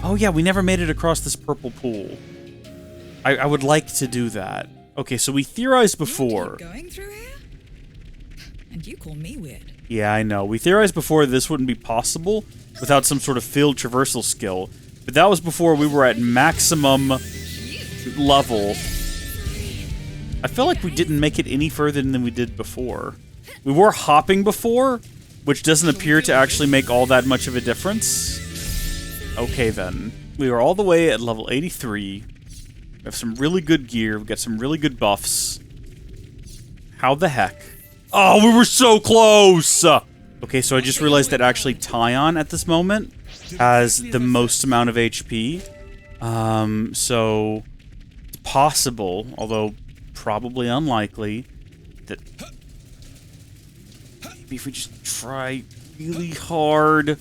Oh yeah, we never made it across this purple pool. I would like to do that. Okay, so we theorized before. Going through here? And you call me weird. Yeah, I know. We theorized before this wouldn't be possible without some sort of field traversal skill. But that was before we were at maximum level. I feel like we didn't make it any further than we did before. We were hopping before, which doesn't appear to actually make all that much of a difference. Okay, then. We are all the way at level 83. We have some really good gear. We've got some really good buffs. How the heck? Oh, we were so close! Okay, so I just realized that actually Tyon at this moment has the most amount of HP. So it's possible, although probably unlikely, that maybe if we just try really hard.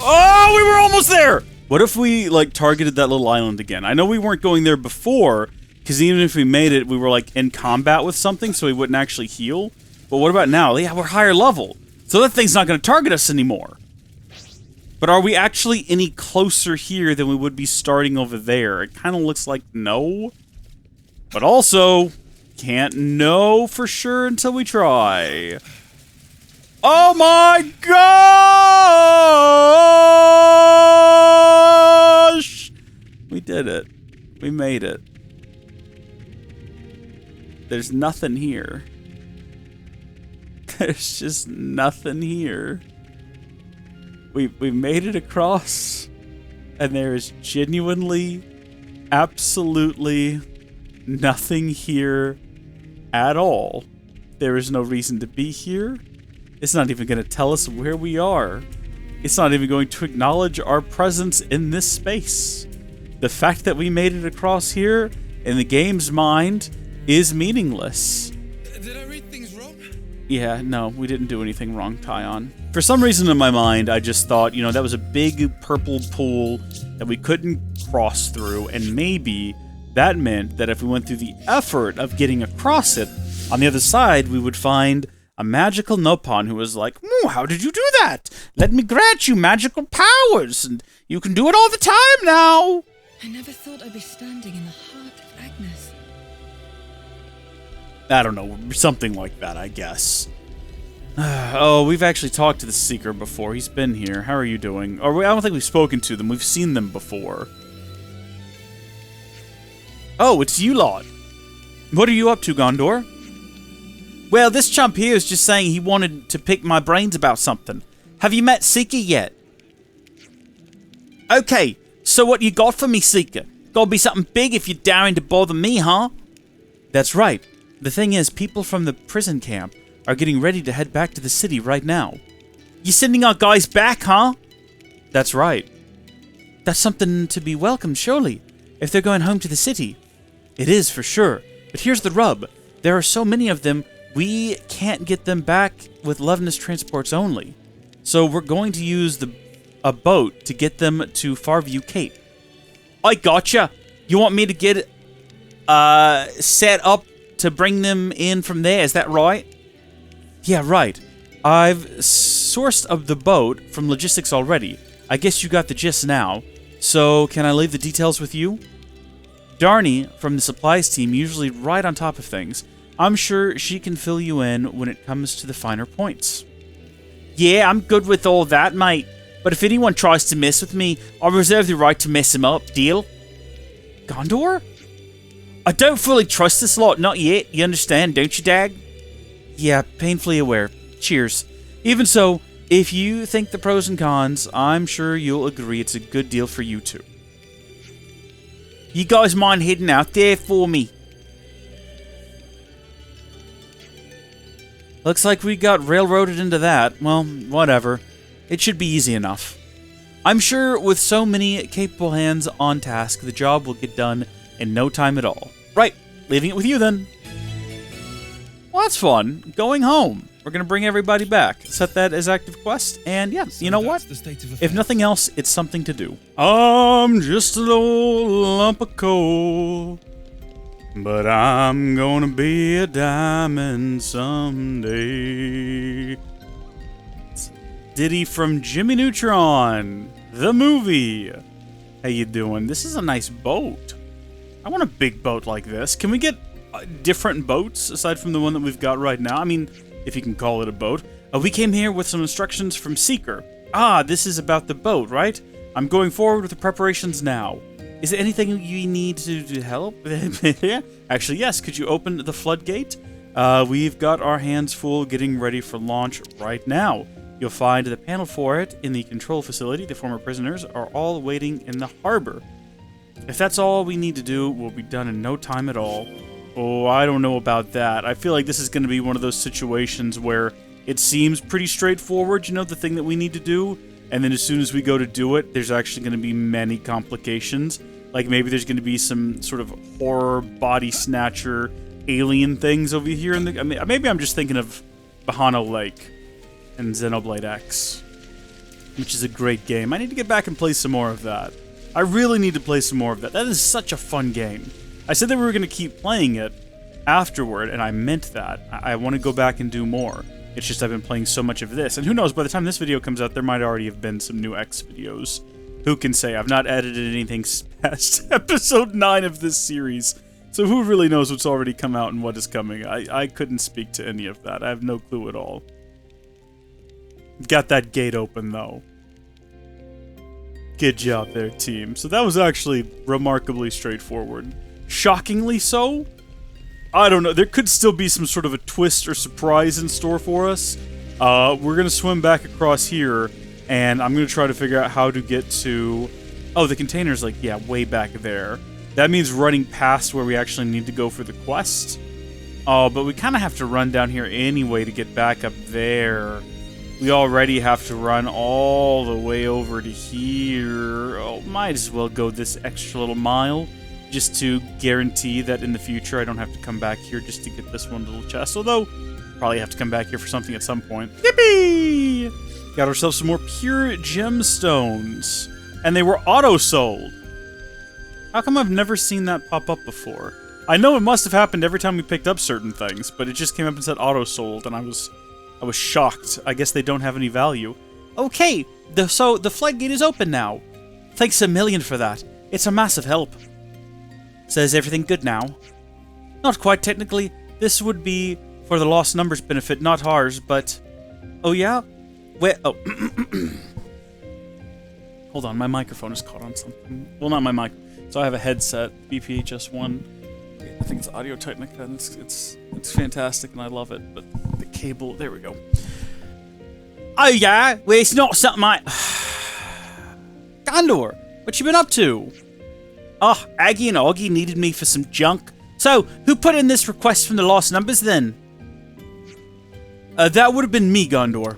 Oh, we were almost there! What if we, like, targeted that little island again? I know we weren't going there before, because even if we made it, we were, like, in combat with something, so we wouldn't actually heal. But what about now? Yeah, we're higher level, so that thing's not going to target us anymore. But are we actually any closer here than we would be starting over there? It kind of looks like no. But also, can't know for sure until we try. Oh my gosh! We did it. We made it. There's nothing here. There's just nothing here. We made it across, and there is genuinely, absolutely nothing here at all. There is no reason to be here. It's not even going to tell us where we are. It's not even going to acknowledge our presence in this space. The fact that we made it across here, in the game's mind, is meaningless. Did I read things wrong? Yeah, no, we didn't do anything wrong, Tyon. For some reason in my mind, I just thought, you know, that was a big purple pool that we couldn't cross through, and maybe that meant that if we went through the effort of getting across it, on the other side, we would find a magical Nopon who was like, how did you do that? Let me grant you magical powers, and you can do it all the time now. I never thought I'd be standing in the heart of Agnes. I don't know, something like that, I guess. Oh, we've actually talked to the Seeker before. He's been here. How are you doing? Or I don't think we've spoken to them. We've seen them before. Oh, it's you lot. What are you up to, Gondor? Well, this chump here is just saying he wanted to pick my brains about something. Have you met Seeker yet? Okay, so what you got for me, Seeker? Gotta be something big if you're daring to bother me, huh? That's right. The thing is, people from the prison camp are getting ready to head back to the city right now. You sending our guys back, huh? That's right. That's something to be welcomed, surely, if they're going home to the city. It is, for sure. But here's the rub. There are so many of them, we can't get them back with Levinus transports only. So we're going to use a boat to get them to Farview Cape. I gotcha. You want me to get set up to bring them in from there, is that right? Yeah, right. I've sourced up the boat from logistics already. I guess you got the gist now. So, can I leave the details with you? Darnie from the supplies team usually right on top of things. I'm sure she can fill you in when it comes to the finer points. Yeah, I'm good with all that, mate. But if anyone tries to mess with me, I reserve the right to mess him up, deal? Gondor? I don't fully trust this lot, not yet. You understand, don't you, Dag? Yeah, painfully aware. Cheers. Even so, if you think the pros and cons, I'm sure you'll agree it's a good deal for you too. You guys mind heading out there for me? Looks like we got railroaded into that. Well, whatever. It should be easy enough. I'm sure with so many capable hands on task, the job will get done in no time at all. Right, leaving it with you then. Well, that's fun. Going home. We're going to bring everybody back. Set that as active quest, and yeah, you know what? If nothing else, it's something to do. I'm just a little lump of coal, but I'm gonna be a diamond someday. Ditty from Jimmy Neutron. the movie. How you doing? This is a nice boat. I want a big boat like this. Can we get different boats aside from the one that we've got right now? I mean, if you can call it a boat. We came here with some instructions from Seeker. Ah, this is about the boat, right? I'm going forward with the preparations now. Is there anything you need to help? Actually, yes. Could you open the floodgate? We've got our hands full getting ready for launch right now. You'll find the panel for it in the control facility. The former prisoners are all waiting in the harbor. If that's all we need to do, we'll be done in no time at all. Oh, I don't know about that. I feel like this is going to be one of those situations where it seems pretty straightforward, you know, the thing that we need to do. And then as soon as we go to do it, there's actually going to be many complications. Like maybe there's going to be some sort of horror, body snatcher, alien things over here. I mean, maybe I'm just thinking of Bahana Lake and Xenoblade X, which is a great game. I need to get back and play some more of that. I really need to play some more of that. That is such a fun game. I said that we were going to keep playing it afterward, and I meant that. I want to go back and do more. It's just I've been playing so much of this. And who knows, by the time this video comes out, there might already have been some new X videos. Who can say? I've not edited anything past episode 9 of this series. So who really knows what's already come out and what is coming? I couldn't speak to any of that. I have no clue at all. Got that gate open, though. Good job there, team. So that was actually remarkably straightforward. Shockingly so? I don't know. There could still be some sort of a twist or surprise in store for us. We're going to swim back across here, and I'm going to try to figure out how to get to... Oh, the container's like, yeah, way back there. That means running past where we actually need to go for the quest. Oh, but we kind of have to run down here anyway to get back up there. We already have to run all the way over to here. Oh, might as well go this extra little mile just to guarantee that in the future I don't have to come back here just to get this one little chest. Although, probably have to come back here for something at some point. Yippee! Got ourselves some more pure gemstones. And they were auto-sold. How come I've never seen that pop up before? I know it must have happened every time we picked up certain things, but it just came up and said auto-sold, and I was shocked. I guess they don't have any value. Okay, so the floodgate is open now. Thanks a million for that. It's a massive help. So is everything good now? Not quite technically. This would be for the lost numbers benefit, not ours, but... Oh yeah? Where... Oh. Hold on, my microphone is caught on something. Well, not my mic. So I have a headset, BPHS1. I think it's Audio Technica, and it's fantastic, and I love it, but the cable... There we go. Oh yeah? Well, it's not something I... Gondor, what you been up to? Oh, Aggie and Augie needed me for some junk. So, who put in this request from the lost numbers then? That would have been me, Gondor.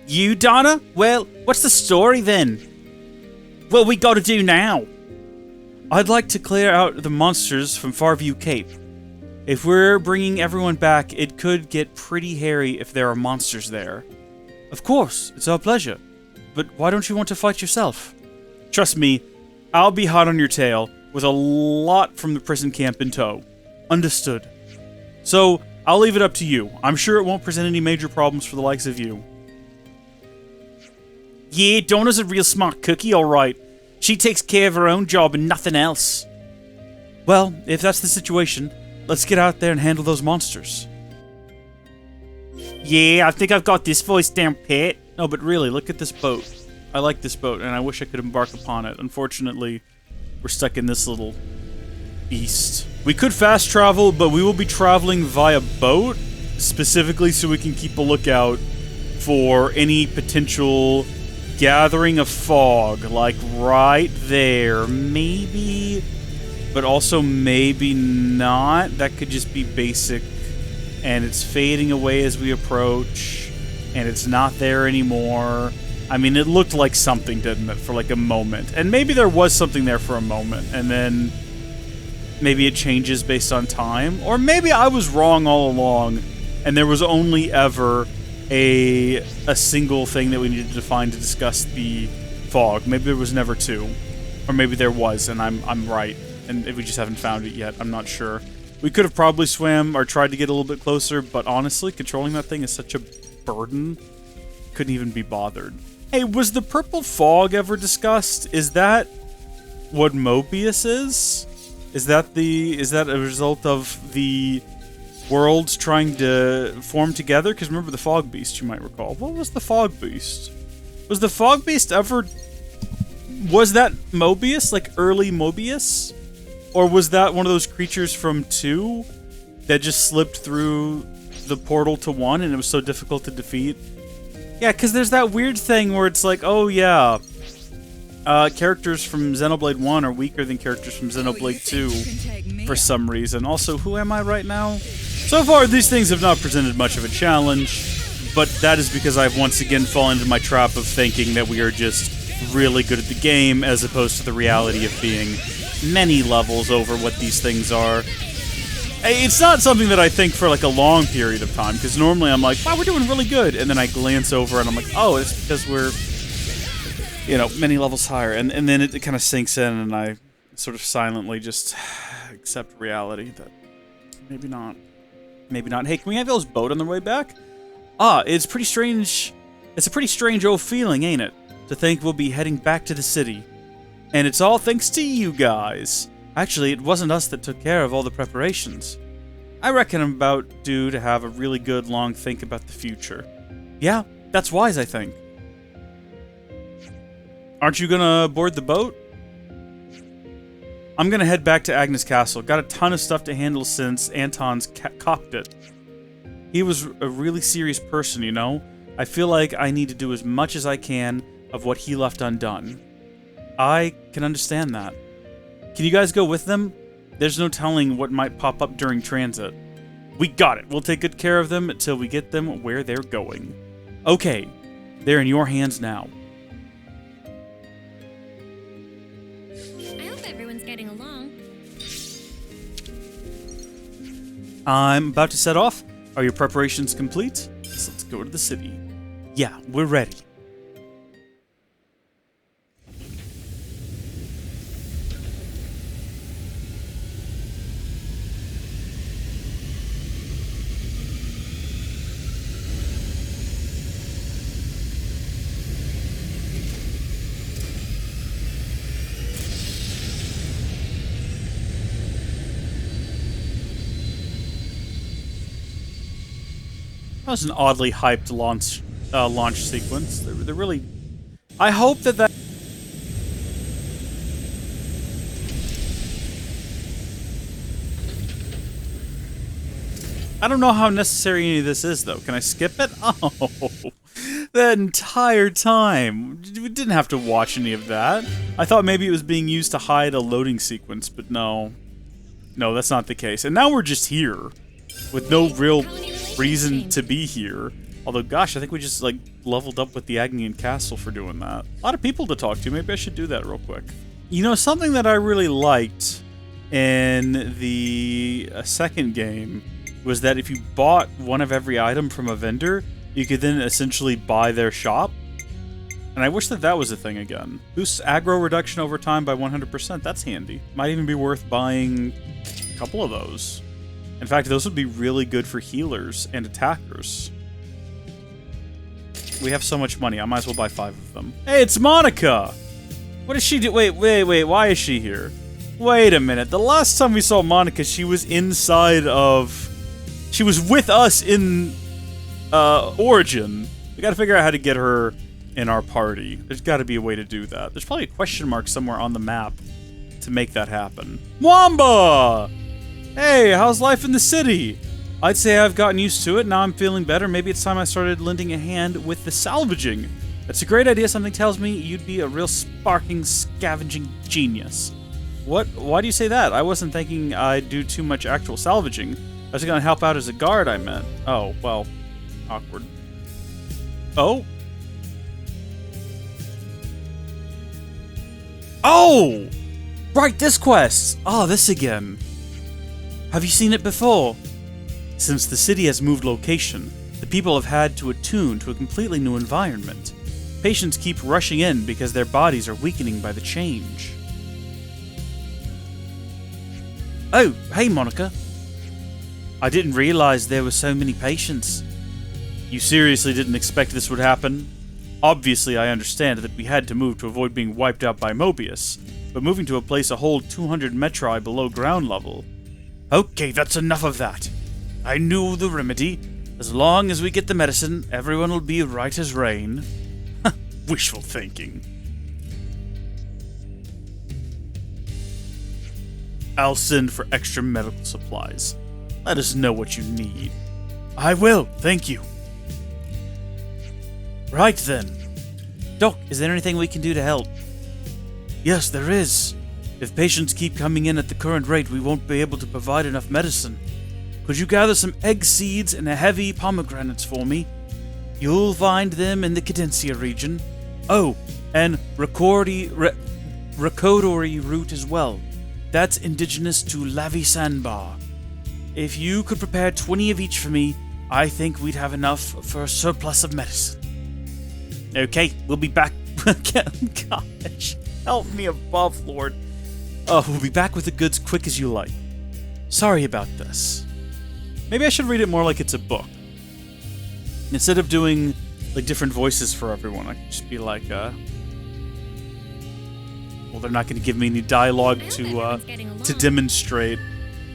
You, Donna? Well, what's the story then? What we gotta do now? I'd like to clear out the monsters from Farview Cape. If we're bringing everyone back, it could get pretty hairy if there are monsters there. Of course, it's our pleasure. But why don't you want to fight yourself? Trust me, I'll be hot on your tail, with a lot from the prison camp in tow. Understood. So, I'll leave it up to you. I'm sure it won't present any major problems for the likes of you. Yeah, Donna's a real smart cookie, alright. She takes care of her own job and nothing else. Well, if that's the situation, let's get out there and handle those monsters. Yeah, I think I've got this voice down pat. No, but really, look at this boat. I like this boat, and I wish I could embark upon it. Unfortunately, we're stuck in this little beast. We could fast travel, but we will be traveling via boat, specifically so we can keep a lookout for any potential gathering of fog, like right there. Maybe, but also maybe not. That could just be basic, and it's fading away as we approach. And it's not there anymore. I mean, it looked like something, didn't it, for like a moment. And maybe there was something there for a moment, and then maybe it changes based on time. Or maybe I was wrong all along, and there was only ever a single thing that we needed to find to discuss the fog. Maybe there was never two. Or maybe there was, and I'm right. And we just haven't found it yet. I'm not sure. We could have probably swam or tried to get a little bit closer, but honestly, controlling that thing is such a burden couldn't even be bothered. Hey, was the purple fog ever discussed? Is that what Mobius is? Is that a result of the worlds trying to form together? Because remember the fog beast, you might recall. What was the fog beast? Was the fog beast ever... Was that Mobius? Like early Mobius? Or was that one of those creatures from 2 that just slipped through the portal to 1 and it was so difficult to defeat? Yeah, because there's that weird thing where it's like, oh yeah, characters from Xenoblade 1 are weaker than characters from Xenoblade 2 for some reason. Also, who am I right now? So far, these things have not presented much of a challenge, but that is because I've once again fallen into my trap of thinking that we are just really good at the game as opposed to the reality of being many levels over what these things are. It's not something that I think for like a long period of time, because normally I'm like, wow, we're doing really good, and then I glance over and I'm like, oh, it's because we're, you know, many levels higher, and then it kind of sinks in and I sort of silently just accept reality that maybe not. Maybe not. Hey, can we have those boat on the way back? It's pretty strange. It's a pretty strange old feeling, ain't it? To think we'll be heading back to the city. And it's all thanks to you guys. Actually, it wasn't us that took care of all the preparations. I reckon I'm about due to have a really good long think about the future. Yeah, that's wise, I think. Aren't you gonna board the boat? I'm gonna head back to Agnes Castle. Got a ton of stuff to handle since Anton's copped it. He was a really serious person, you know? I feel like I need to do as much as I can of what he left undone. I can understand that. Can you guys go with them? There's no telling what might pop up during transit. We got it. We'll take good care of them until we get them where they're going. Okay, they're in your hands now. I hope everyone's getting along. I'm about to set off. Are your preparations complete? So let's go to the city. Yeah, we're ready. That was an oddly hyped launch sequence. They're really... I hope that... I don't know how necessary any of this is, though. Can I skip it? Oh, that entire time. We didn't have to watch any of that. I thought maybe it was being used to hide a loading sequence, but no. No, that's not the case. And now we're just here, with no real reason to be here. Although, gosh, I think we just, like, leveled up with the Agnian Castle for doing that. A lot of people to talk to. Maybe I should do that real quick. You know, something that I really liked in the second game was that if you bought one of every item from a vendor, you could then essentially buy their shop. And I wish that that was a thing again. Boosts aggro reduction over time by 100%. That's handy. Might even be worth buying a couple of those. In fact, those would be really good for healers and attackers. We have so much money, I might as well buy 5 of them. Hey, it's Monica! What does she do? Wait, why is she here? Wait a minute, the last time we saw Monica, she was inside of... She was with us in, Origin. We gotta figure out how to get her in our party. There's gotta be a way to do that. There's probably a question mark somewhere on the map to make that happen. Wamba! Hey, how's life in the city? I'd say I've gotten used to it, now I'm feeling better. Maybe it's time I started lending a hand with the salvaging. That's a great idea, something tells me you'd be a real sparking, scavenging genius. What? Why do you say that? I wasn't thinking I'd do too much actual salvaging. I was gonna help out as a guard, I meant. Oh, well, awkward. Oh? Oh! Right, this quest! Oh, this again. Have you seen it before? Since the city has moved location, the people have had to attune to a completely new environment. Patients keep rushing in because their bodies are weakening by the change. Oh, hey Monica. I didn't realize there were so many patients. You seriously didn't expect this would happen? Obviously, I understand that we had to move to avoid being wiped out by Mobius, but moving to a place a whole 200 metri below ground level... Okay, that's enough of that. I knew the remedy. As long as we get the medicine, everyone will be right as rain. Wishful thinking. I'll send for extra medical supplies. Let us know what you need. I will, thank you. Right then. Doc, is there anything we can do to help? Yes, there is. If patients keep coming in at the current rate, we won't be able to provide enough medicine. Could you gather some egg seeds and heavy pomegranates for me? You'll find them in the Cadensia region. Oh, and Racodori root as well. That's indigenous to Lavisanbar. If you could prepare 20 of each for me, I think we'd have enough for a surplus of medicine. Okay, we'll be back. Gosh, help me above, Lord. Oh, we'll be back with the goods quick as you like. Sorry about this. Maybe I should read it more like it's a book. Instead of doing like different voices for everyone, I could just be like, well, they're not going to give me any dialogue to demonstrate.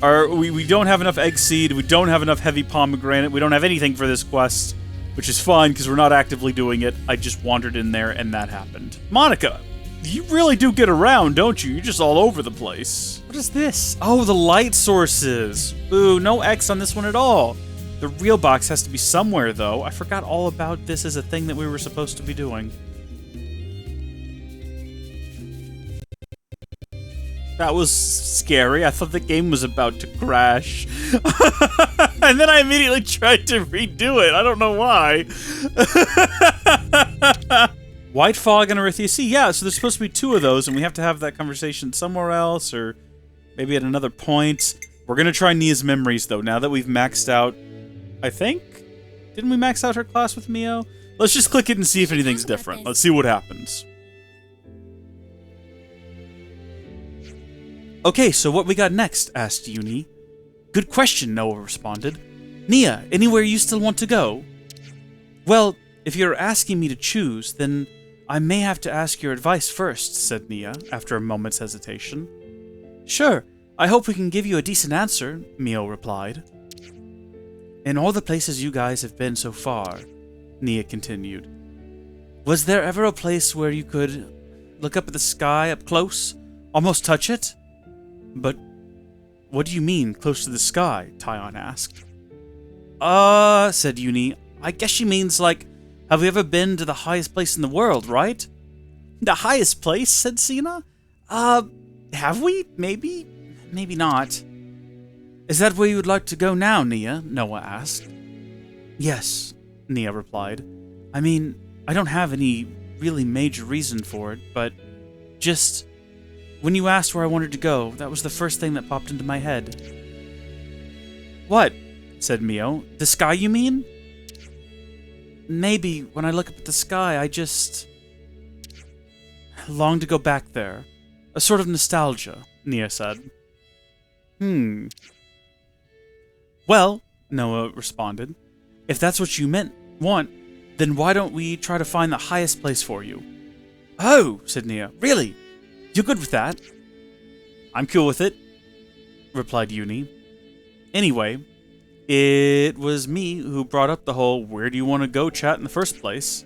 We don't have enough egg seed, we don't have enough heavy pomegranate, we don't have anything for this quest, which is fine because we're not actively doing it. I just wandered in there and that happened. Monica, you really do get around, don't you? You're just all over the place. What is this? Oh, the light sources. Ooh, no X on this one at all. The real box has to be somewhere, though. I forgot all about this as a thing that we were supposed to be doing. That was scary. I thought the game was about to crash. And then I immediately tried to redo it. I don't know why. White Fog and Arithia Sea. Yeah, so there's supposed to be 2 of those, and we have to have that conversation somewhere else, or maybe at another point. We're going to try Nia's memories, though, now that we've maxed out... I think? Didn't we max out her class with Mio? Let's just click it and see if anything's different. Let's see what happens. Okay, so what we got next? Asked Uni. Good question, Noah responded. Nia, anywhere you still want to go? Well, if you're asking me to choose, then I may have to ask your advice first, said Nia, after a moment's hesitation. Sure, I hope we can give you a decent answer, Mio replied. In all the places you guys have been so far, Nia continued, was there ever a place where you could look up at the sky up close, almost touch it? But what do you mean, close to the sky? Tyon asked. Said Uni, I guess she means, like, have we ever been to the highest place in the world, right? The highest place? Said Sina. Have we? Maybe? Maybe not. Is that where you would like to go now, Nia? Noah asked. Yes, Nia replied. I mean, I don't have any really major reason for it, but just... when you asked where I wanted to go, that was the first thing that popped into my head. What? Said Mio. The sky, you mean? Maybe, when I look up at the sky, I just... long to go back there. A sort of nostalgia, Nia said. Well, Noah responded, if that's what you want, then why don't we try to find the highest place for you? Oh, said Nia. Really? You're good with that? I'm cool with it, replied Uni. Anyway, it was me who brought up the whole where do you want to go chat in the first place.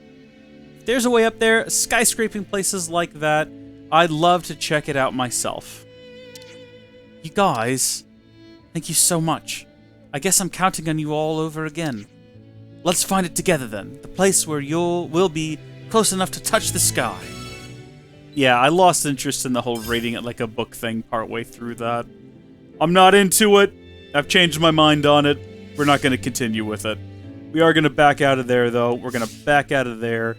If there's a way up there, skyscraping places like that, I'd love to check it out myself. You guys, thank you so much. I guess I'm counting on you all over again. Let's find it together then, the place where we'll be close enough to touch the sky. Yeah, I lost interest in the whole rating it like a book thing partway through that. I'm not into it. I've changed my mind on it. We're not going to continue with it. We are going to back out of there, though. We're going to back out of there.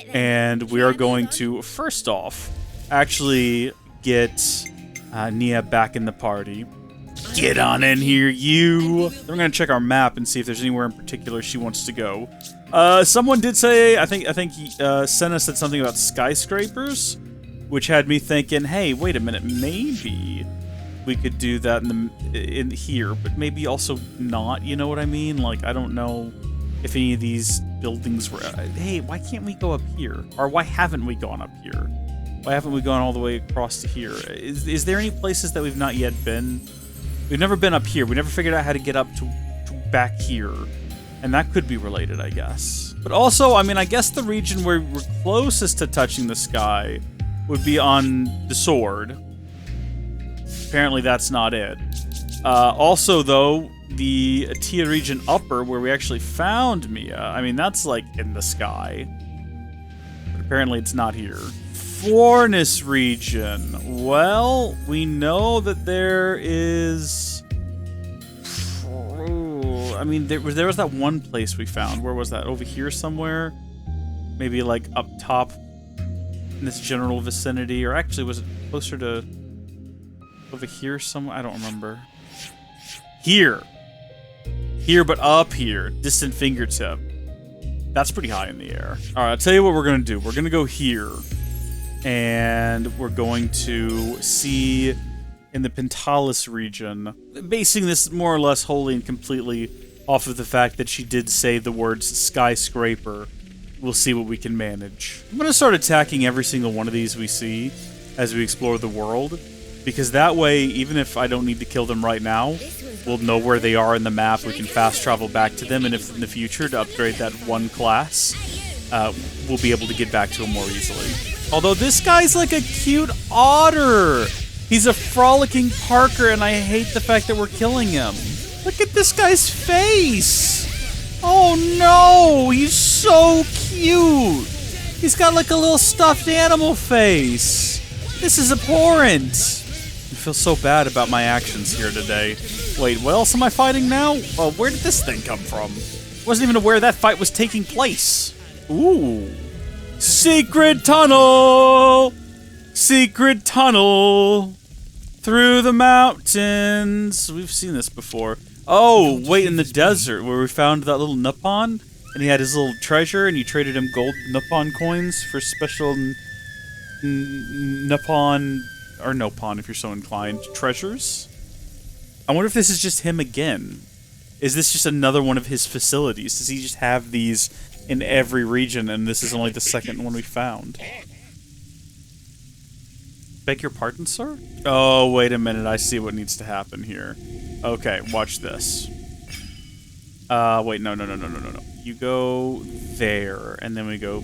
And we are going to, first off, actually get Nia back in the party. Get on in here, you! Then we're going to check our map and see if there's anywhere in particular she wants to go. Someone did say, I think Senna said something about skyscrapers, which had me thinking, hey, wait a minute, maybe we could do that in here, but maybe also not, you know what I mean? Like, I don't know if any of these buildings were... hey, why can't we go up here? Or why haven't we gone up here? Why haven't we gone all the way across to here? Is there any places that we've not yet been? We've never been up here. We never figured out how to get up to back here. And that could be related, I guess. But also, I mean, I guess the region where we're closest to touching the sky would be on the sword. Apparently that's not it. Also, though, the Atia region upper, where we actually found Mia, I mean, that's, like, in the sky. But apparently it's not here. Fornis region. Well, we know that there is... I mean, there was that one place we found. Where was that? Over here somewhere? Maybe, like, up top in this general vicinity? Or actually, was it closer to... over here somewhere? I don't remember. Here. Here, but up here. Distant fingertip. That's pretty high in the air. Alright, I'll tell you what we're going to do. We're going to go here. And we're going to see in the Pentalis region, basing this more or less wholly and completely off of the fact that she did say the words skyscraper. We'll see what we can manage. I'm going to start attacking every single one of these we see as we explore the world, because that way, even if I don't need to kill them right now, we'll know where they are in the map. We can fast travel back to them, and if in the future to upgrade that one class, we'll be able to get back to them more easily. Although this guy's like a cute otter. He's a frolicking Parker, and I hate the fact that we're killing him. Look at this guy's face. Oh no, he's so cute. He's got like a little stuffed animal face. This is abhorrent. I feel so bad about my actions here today. Wait, what else am I fighting now? Oh, where did this thing come from? Wasn't even aware that fight was taking place. Ooh. Secret tunnel! Secret tunnel! Through the mountains! We've seen this before. Oh, wait, in the desert where we found that little Nopon, and he had his little treasure, and you traded him gold Nopon coins for special Nopon, or Nopon if you're so inclined, treasures? I wonder if this is just him again. Is this just another one of his facilities? Does he just have these in every region, and this is only the second one we found? Beg your pardon, sir? Oh, wait a minute. I see what needs to happen here. Okay, watch this. Wait, no. You go there, and then we go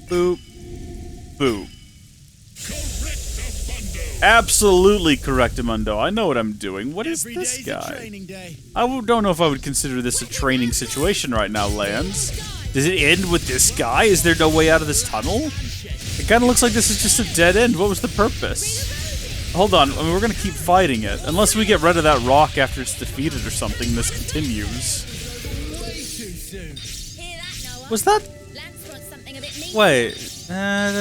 boop, boop. Absolutely correctamundo. I know what I'm doing. What is this guy? I don't know if I would consider this a training situation right now, Lance. Does it end with this guy? Is there no way out of this tunnel? It kind of looks like this is just a dead end. What was the purpose? Hold on. I mean, we're going to keep fighting it. Unless we get rid of that rock after it's defeated or something, this continues. Was that... Wait. That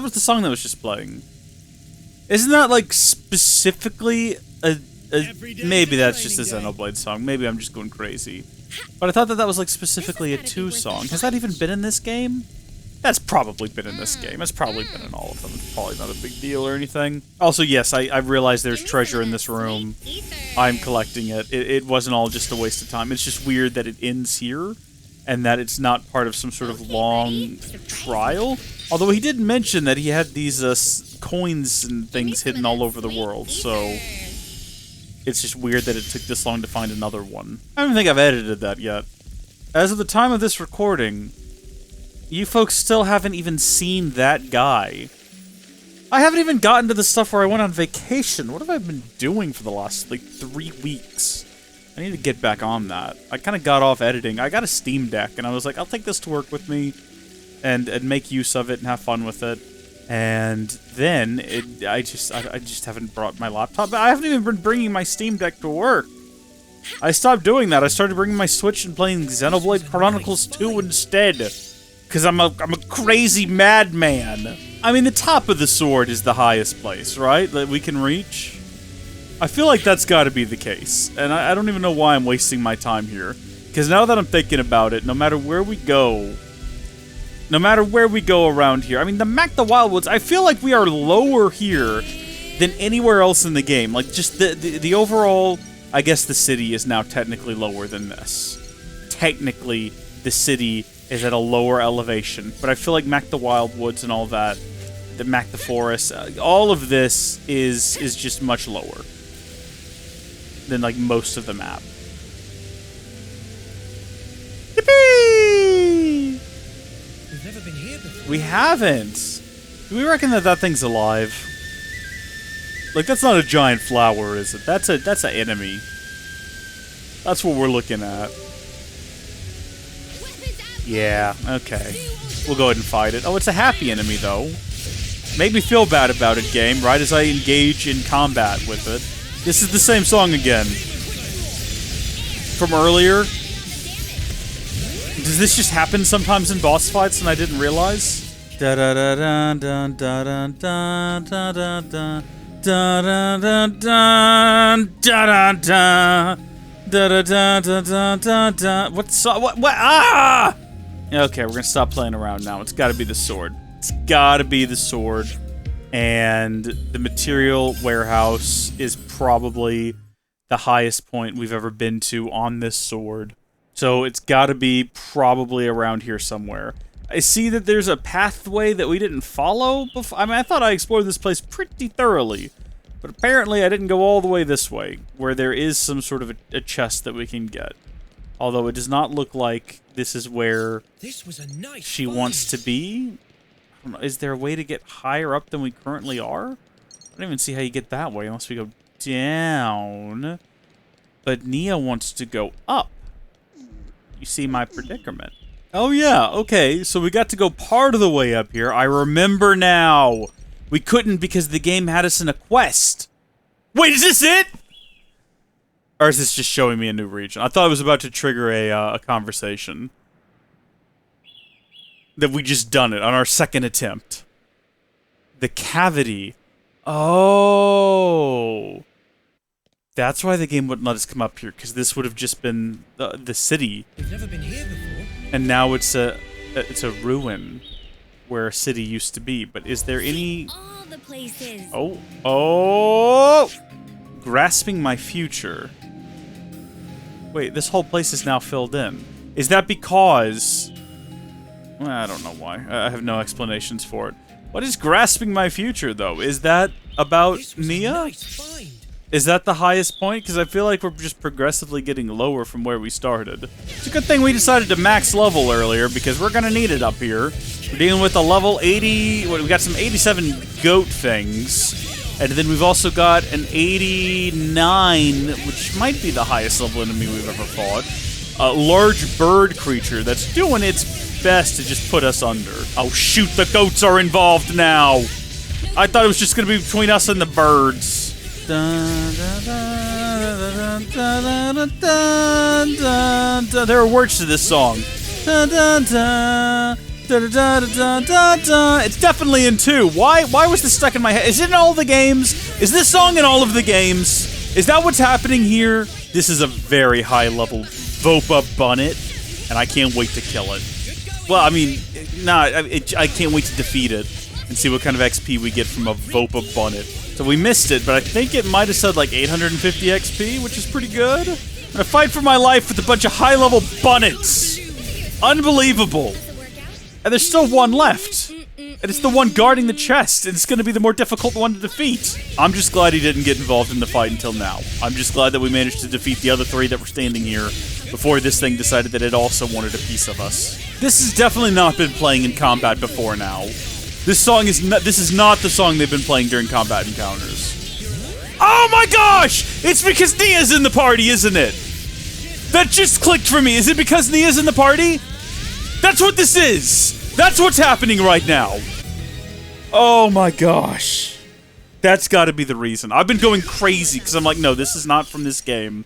was the song that was just playing. Isn't that like specifically a maybe that's just a Xenoblade song. Maybe I'm just going crazy. But I thought that was like specifically a 2 song. Has that even been in this game? That's probably been in this game. It's probably been in all of them. It's probably not a big deal or anything. Also, yes, I realized there's treasure in this room. I'm collecting it. It wasn't all just a waste of time. It's just weird that it ends here and that it's not part of some sort of long trial. Although he did mention that he had these coins and things hidden all over the world, so it's just weird that it took this long to find another one. I don't think I've edited that yet. As of the time of this recording, you folks still haven't even seen that guy. I haven't even gotten to the stuff where I went on vacation. What have I been doing for the last, like, 3 weeks? I need to get back on that. I kind of got off editing. I got a Steam Deck, and I was like, I'll take this to work with me and make use of it and have fun with it. And then I just haven't brought my laptop. I haven't even been bringing my Steam Deck to work. I stopped doing that. I started bringing my Switch and playing Xenoblade Chronicles 2 instead. Because I'm a crazy madman. I mean, the top of the sword is the highest place, right? That we can reach. I feel like that's got to be the case. And I don't even know why I'm wasting my time here. Because now that I'm thinking about it, no matter where we go, No matter where we go around here. I mean, the Wildwoods, I feel like we are lower here than anywhere else in the game. Like, just the overall... I guess the city is now technically lower than this. Technically, the city is at a lower elevation. But I feel like the Wildwoods and all that, the Forest, all of this is just much lower than, like, most of the map. Yippee! We've never been here before. We haven't. Do we reckon that thing's alive? Like, that's not a giant flower, is it? That's an enemy. That's what we're looking at. Yeah, okay. We'll go ahead and fight it. Oh, it's a happy enemy, though. Made me feel bad about it, game, right as I engage in combat with it. This is the same song again. From earlier. Does this just happen sometimes in boss fights and I didn't realize? Da da da da da da da da da da. Da da da da da da da da da da da da da. What? Ah! Okay, we're gonna stop playing around now. It's got to be the sword. It's got to be the sword, and the material warehouse is probably the highest point we've ever been to on this sword. So it's got to be probably around here somewhere. I see that there's a pathway that we didn't follow before. I mean, I thought I explored this place pretty thoroughly, but apparently I didn't go all the way this way, where there is some sort of a chest that we can get. Although it does not look like this is where she wants to be. I don't know, is there a way to get higher up than we currently are? I don't even see how you get that way unless we go down. But Nia wants to go up. You see my predicament. Oh yeah, okay, so we got to go part of the way up here. I remember now. We couldn't because the game had us in a quest. Wait, is this it? Or is this just showing me a new region? I thought it was about to trigger a conversation. That we just done it on our second attempt. The cavity. Oh. That's why the game wouldn't let us come up here, because this would have just been the city. We've never been here before. And now it's a ruin where a city used to be. But is there any... All the places. Oh! Grasping my future. Wait, this whole place is now filled in. Is that because... Well, I don't know why. I have no explanations for it. What is grasping my future, though? Is that about Nia? Nice find. Is that the highest point? Because I feel like we're just progressively getting lower from where we started. It's a good thing we decided to max level earlier, because we're going to need it up here. We're dealing with a level 80... We got some 87 goat things. And then we've also got an 89, which might be the highest level enemy we've ever fought. A large bird creature that's doing its best to just put us under. Oh shoot, the goats are involved now! I thought it was just going to be between us and the birds. There are words to this song. It's definitely in 2. Why was this stuck in my head? Is it in all the games? Is this song in all of the games? Is that what's happening here? This is a very high level Vopa Bunnet, and I can't wait to kill it. Well, I mean, I can't wait to defeat it and see what kind of XP we get from a Vopa Bunnet. So we missed it, but I think it might have said like 850 XP, which is pretty good. I'm gonna fight for my life with a bunch of high-level Bunnets. Unbelievable. And there's still one left. And it's the one guarding the chest, and it's gonna be the more difficult one to defeat. I'm just glad he didn't get involved in the fight until now. I'm just glad that we managed to defeat the other 3 that were standing here before this thing decided that it also wanted a piece of us. This has definitely not been playing in combat before now. This is not the song they've been playing during combat encounters. Oh my gosh! It's because Nia's in the party, isn't it? That just clicked for me. Is it because Nia's in the party? That's what this is! That's what's happening right now. Oh my gosh. That's gotta be the reason. I've been going crazy because I'm like, no, this is not from this game.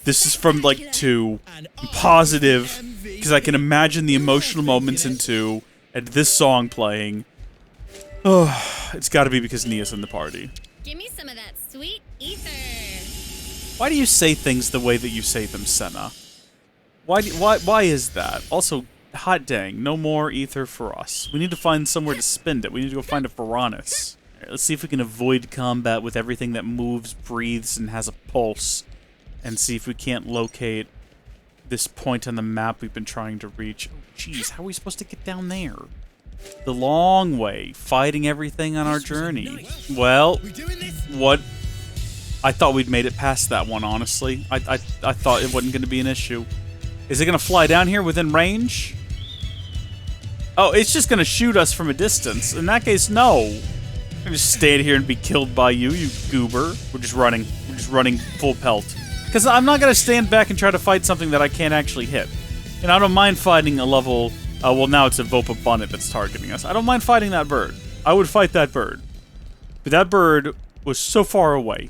This is from, like, 2. I'm positive, because I can imagine the emotional moments in 2, and this song playing. Oh, it's gotta be because Nia's in the party. Give me some of that sweet ether. Why do you say things the way that you say them, Senna? Why is that? Also, hot dang, no more ether for us. We need to find somewhere to spend it. We need to go find a Piranus. Alright, let's see if we can avoid combat with everything that moves, breathes, and has a pulse. And see if we can't locate this point on the map we've been trying to reach. Oh, jeez, how are we supposed to get down there? The long way, fighting everything on our journey. Well, what? I thought we'd made it past that one, honestly. I thought it wasn't going to be an issue. Is it going to fly down here within range? Oh, it's just going to shoot us from a distance. In that case, no. I'm going to just stand here and be killed by you, you goober. We're just running. We're just running full pelt. Because I'm not going to stand back and try to fight something that I can't actually hit. And I don't mind fighting a level... well, now it's a Vopa Bunnet that's targeting us. I don't mind fighting that bird. I would fight that bird. But that bird was so far away.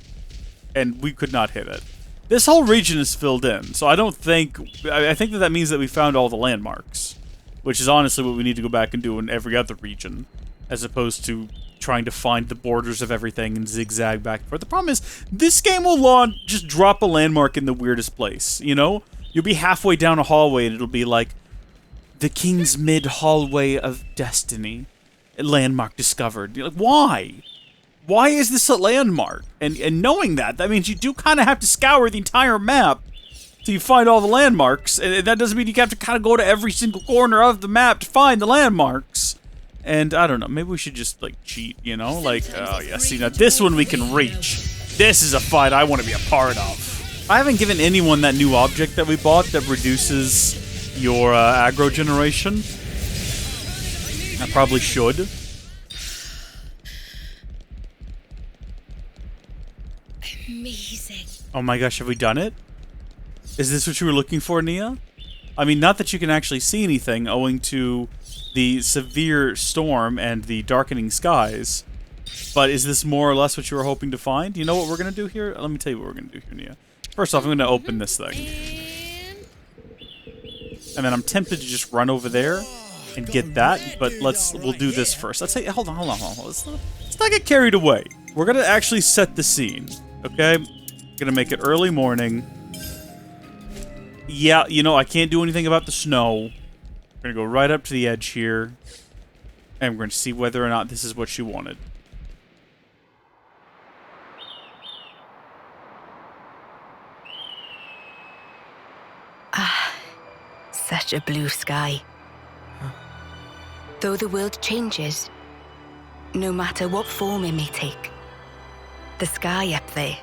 And we could not hit it. This whole region is filled in. So I don't think... I think that means that we found all the landmarks. Which is honestly what we need to go back and do in every other region. As opposed to trying to find the borders of everything and zigzag back and forth. The problem is, this game will just drop a landmark in the weirdest place, you know? You'll be halfway down a hallway and it'll be like, the King's Mid Hallway of Destiny. A landmark discovered. You're like, why? Why is this a landmark? And knowing that means you do kind of have to scour the entire map till you find all the landmarks. And that doesn't mean you have to kind of go to every single corner of the map to find the landmarks. And I don't know, maybe we should just, like, cheat, you know? Like, oh yeah, see, now this one we can reach. This is a fight I want to be a part of. I haven't given anyone that new object that we bought that reduces your aggro generation. I probably should. Amazing. Oh my gosh, have we done it? Is this what you were looking for, Nia? I mean, not that you can actually see anything owing to the severe storm and the darkening skies, but is this more or less what you were hoping to find? You know what we're going to do here? Let me tell you what we're going to do here, Nia. First off, I'm going to open this thing. And then I'm tempted to just run over there and get that, but we'll do this first. Let's say, hold on. Let's not get carried away. We're going to actually set the scene, okay? Going to make it early morning. Yeah, you know, I can't do anything about the snow. We're going to go right up to the edge here. And we're going to see whether or not this is what she wanted. Ah, such a blue sky. Though the world changes, no matter what form it may take, the sky up there,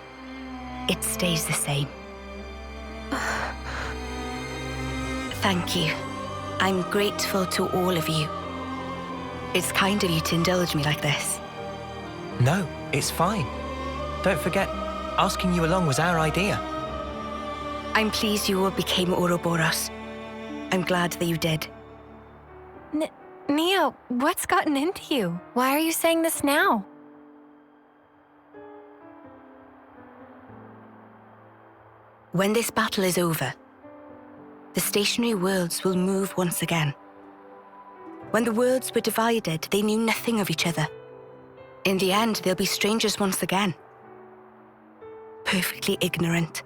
it stays the same. Thank you. I'm grateful to all of you. It's kind of you to indulge me like this. No, it's fine. Don't forget, asking you along was our idea. I'm pleased you all became Ouroboros. I'm glad that you did. Nia, what's gotten into you? Why are you saying this now? When this battle is over, the stationary worlds will move once again. When the worlds were divided, they knew nothing of each other. In the end, they'll be strangers once again. Perfectly ignorant.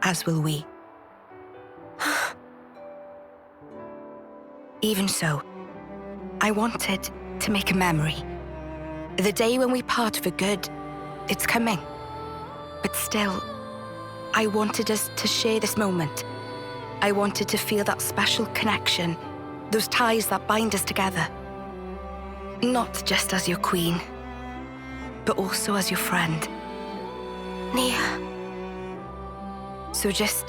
As will we. Even so, I wanted to make a memory. The day when we part for good, it's coming. But still, I wanted us to share this moment. I wanted to feel that special connection, those ties that bind us together. Not just as your queen, but also as your friend. Nia. So just...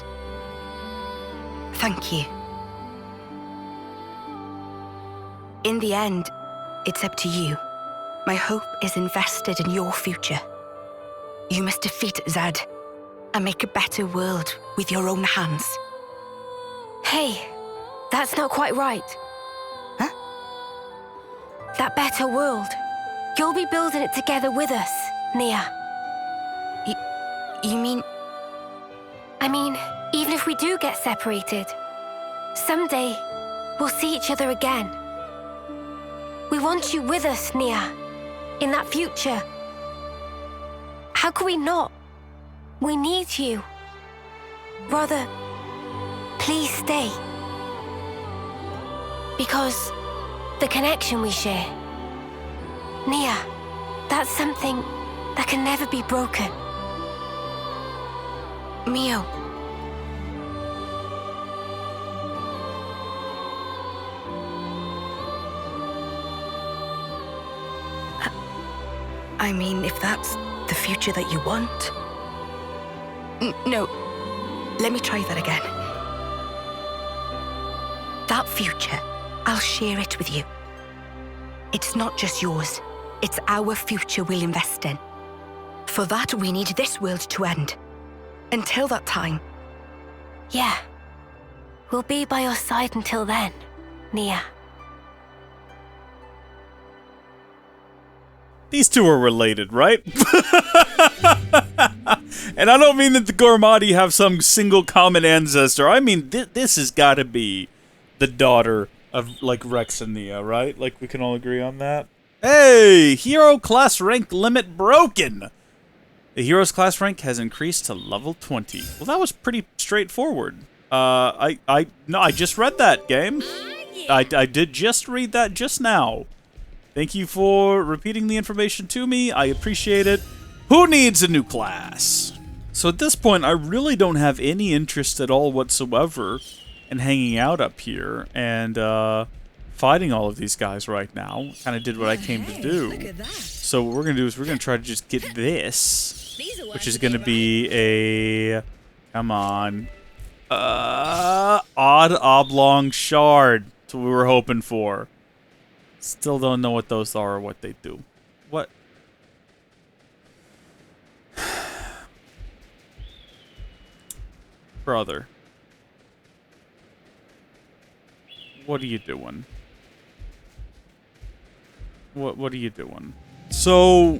thank you. In the end, it's up to you. My hope is invested in your future. You must defeat Zed and make a better world with your own hands. Hey, that's not quite right. Huh? That better world. You'll be building it together with us, Nia. You mean... I mean, even if we do get separated, someday we'll see each other again. We want you with us, Nia, in that future. How could we not? We need you. Rather, please stay. Because the connection we share. Nia, that's something that can never be broken. Mio. I mean, if that's the future that you want. No, let me try that again. That future, I'll share it with you. It's not just yours, it's our future we'll invest in. For that, we need this world to end. Until that time. Yeah. We'll be by your side until then, Nia. These two are related, right? And I don't mean that the Gormati have some single common ancestor. I mean, this has got to be the daughter of, like, Rex and Nia, right? Like, we can all agree on that? Hey! Hero class rank limit broken! The hero's class rank has increased to level 20. Well, that was pretty straightforward. No, I just read that, game. I did just read that just now. Thank you for repeating the information to me. I appreciate it. Who needs a new class? So at this point, I really don't have any interest at all whatsoever in hanging out up here and fighting all of these guys right now. Kind of did what I came to do. Look at that. So what we're going to do is we're going to try to just get this, which is going to be a... Come on. Odd oblong shard. That's what we were hoping for. Still don't know what those are or what they do. What? Brother. What are you doing? What are you doing? So,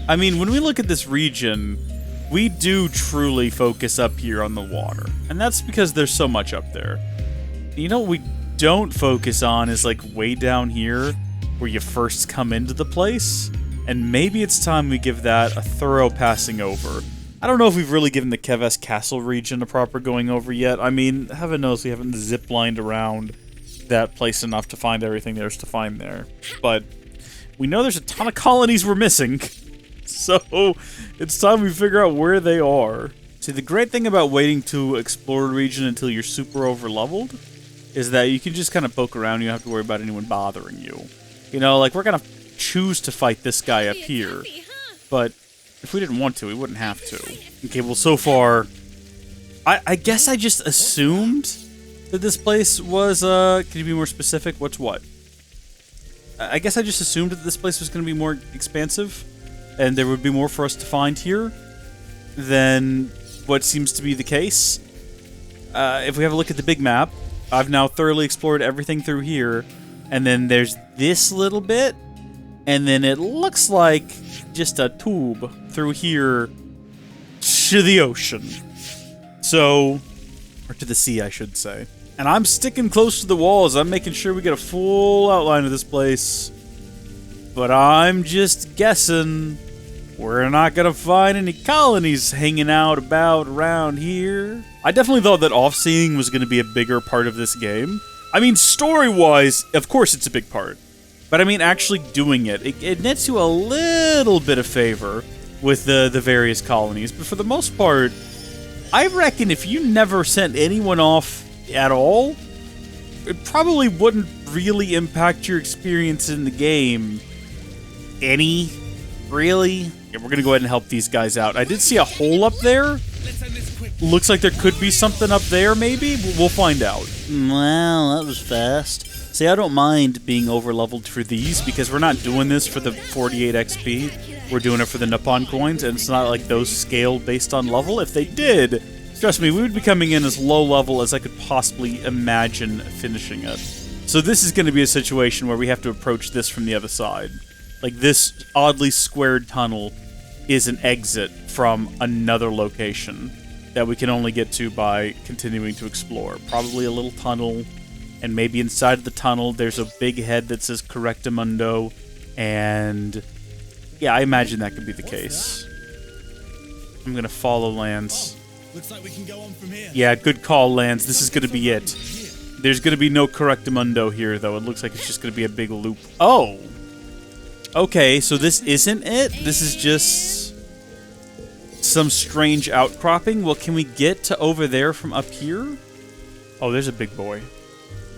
I mean, when we look at this region, we do truly focus up here on the water. And that's because there's so much up there. You know what we don't focus on is like way down here where you first come into the place, and maybe it's time we give that a thorough passing over. I don't know if we've really given the Keves Castle region a proper going over yet. I mean, heaven knows we haven't zip-lined around that place enough to find everything there's to find there. But we know there's a ton of colonies we're missing, so it's time we figure out where they are. See, the great thing about waiting to explore a region until you're super over-leveled is that you can just kind of poke around. You don't have to worry about anyone bothering you. You know, like, we're going to choose to fight this guy up here, but if we didn't want to, we wouldn't have to. Okay, well, so far, I guess I just assumed that this place was, can you be more specific? What's what? I guess I just assumed that this place was going to be more expansive, and there would be more for us to find here than what seems to be the case. If we have a look at the big map, I've now thoroughly explored everything through here, and then there's this little bit, and then it looks like just a tube through here to the ocean. So, or to the sea, I should say. And I'm sticking close to the walls. I'm making sure we get a full outline of this place. But I'm just guessing we're not gonna find any colonies hanging out about around here. I definitely thought that off-seeing was gonna be a bigger part of this game. I mean, story-wise, of course it's a big part. But I mean, actually doing it nets you a little bit of favor with the various colonies. But for the most part, I reckon if you never sent anyone off at all, it probably wouldn't really impact your experience in the game any, really. Yeah, we're gonna go ahead and help these guys out. I did see a hole up there. Looks like there could be something up there, maybe? We'll find out. Well, that was fast. See, I don't mind being over-leveled for these, because we're not doing this for the 48 XP. We're doing it for the Nopon coins, and it's not like those scale based on level. If they did, trust me, we would be coming in as low level as I could possibly imagine finishing it. So this is going to be a situation where we have to approach this from the other side. Like, this oddly squared tunnel is an exit from another location that we can only get to by continuing to explore. Probably a little tunnel, and maybe inside of the tunnel there's a big head that says Correctamundo, and yeah, I imagine that could be the case. I'm gonna follow Lance. Looks like we can go on from here. Yeah, good call, Lance. This is gonna be it. There's going to be no correctamundo here, though. It looks like it's just going to be a big loop. Oh! Okay, so this isn't it? This is just some strange outcropping? Well, can we get to over there from up here? Oh, there's a big boy.